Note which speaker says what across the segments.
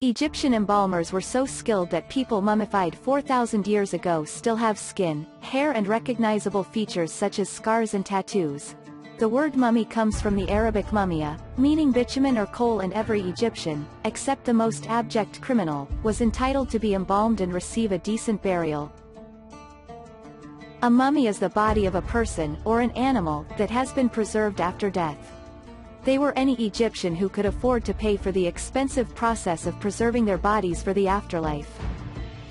Speaker 1: Egyptian embalmers were so skilled that people mummified 4,000 years ago still have skin, hair and recognizable features such as scars and tattoos. The word mummy comes from the Arabic mummia, meaning bitumen or coal, and every Egyptian, except the most abject criminal, was entitled to be embalmed and receive a decent burial. A mummy is the body of a person or an animal that has been preserved after death. They were any Egyptian who could afford to pay for the expensive process of preserving their bodies for the afterlife.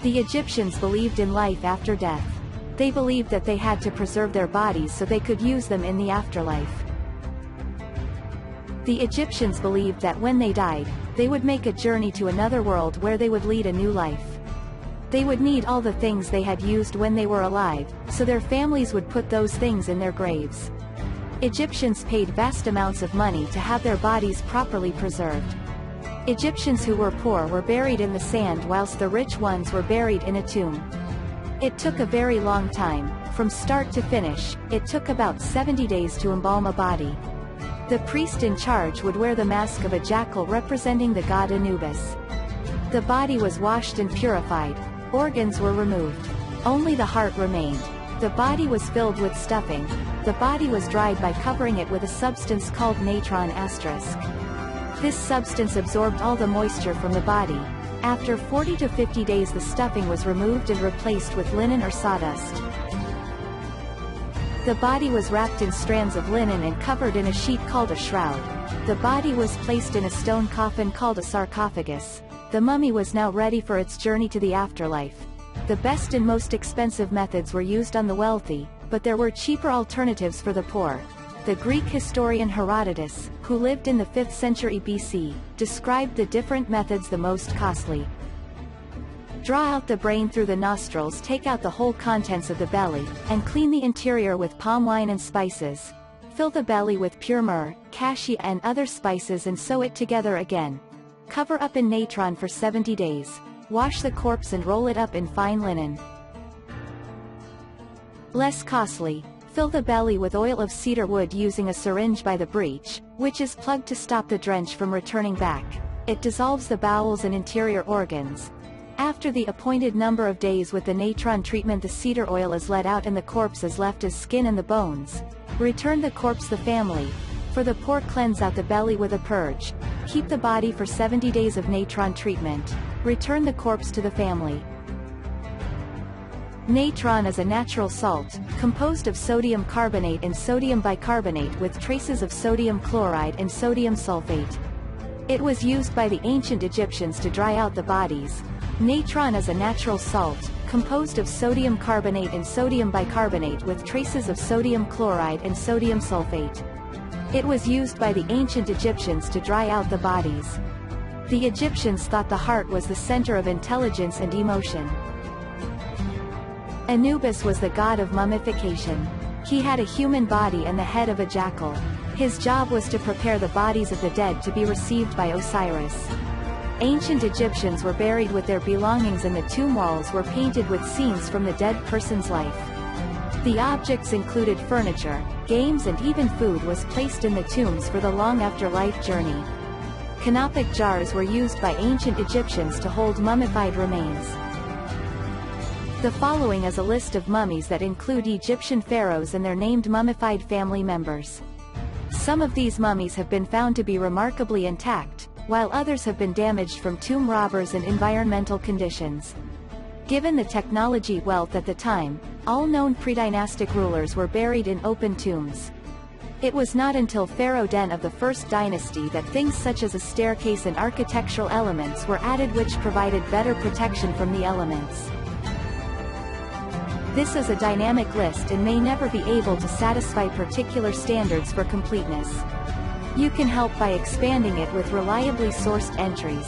Speaker 1: The Egyptians believed in life after death. They believed that they had to preserve their bodies so they could use them in the afterlife. The Egyptians believed that when they died, they would make a journey to another world where they would lead a new life. They would need all the things they had used when they were alive, so their families would put those things in their graves. Egyptians paid vast amounts of money to have their bodies properly preserved. Egyptians who were poor were buried in the sand whilst the rich ones were buried in a tomb. It took a very long time, from start to finish. It took about 70 days to embalm a body. The priest in charge would wear the mask of a jackal representing the god Anubis. The body was washed and purified. Organs were removed. Only the heart remained. The body was filled with stuffing. The body was dried by covering it with a substance called natron asterisk. This substance absorbed all the moisture from the body. After 40 to 50 days the stuffing was removed and replaced with linen or sawdust. The body was wrapped in strands of linen and covered in a sheet called a shroud. The body was placed in a stone coffin called a sarcophagus. The mummy was now ready for its journey to the afterlife. The best and most expensive methods were used on the wealthy, but there were cheaper alternatives for the poor. The Greek historian Herodotus, who lived in the 5th century BC, described the different methods the most costly. Draw out the brain through the nostrils, take out the whole contents of the belly, and clean the interior with palm wine and spices. Fill the belly with pure myrrh, cassia and other spices and sew it together again. Cover up in natron for 70 days. Wash the corpse and roll it up in fine linen. Less costly. Fill the belly with oil of cedar wood using a syringe by the breech, which is plugged to stop the drench from returning back. It dissolves the bowels and interior organs. After the appointed number of days with the natron treatment, the cedar oil is let out and the corpse is left as skin and the bones. Return the corpse the family. For the poor, cleanse out the belly with a purge. Keep the body for 70 days of natron treatment. Return the corpse to the family. Natron is a natural salt, composed of sodium carbonate and sodium bicarbonate with traces of sodium chloride and sodium sulfate. It was used by the ancient Egyptians to dry out the bodies. Natron is a natural salt, composed of sodium carbonate and sodium bicarbonate with traces of sodium chloride and sodium sulfate. It was used by the ancient Egyptians to dry out the bodies. The Egyptians thought the heart was the center of intelligence and emotion. Anubis was the god of mummification. He had a human body and the head of a jackal. His job was to prepare the bodies of the dead to be received by Osiris. Ancient Egyptians were buried with their belongings and the tomb walls were painted with scenes from the dead person's life. The objects included furniture, games and even food was placed in the tombs for the long afterlife journey. Canopic jars were used by ancient Egyptians to hold mummified remains. The following is a list of mummies that include Egyptian pharaohs and their named mummified family members. Some of these mummies have been found to be remarkably intact, while others have been damaged from tomb robbers and environmental conditions. Given the technology wealth at the time, all known pre-dynastic rulers were buried in open tombs. It was not until Pharaoh Den of the First Dynasty that things such as a staircase and architectural elements were added which provided better protection from the elements. This is a dynamic list and may never be able to satisfy particular standards for completeness. You can help by expanding it with reliably sourced entries.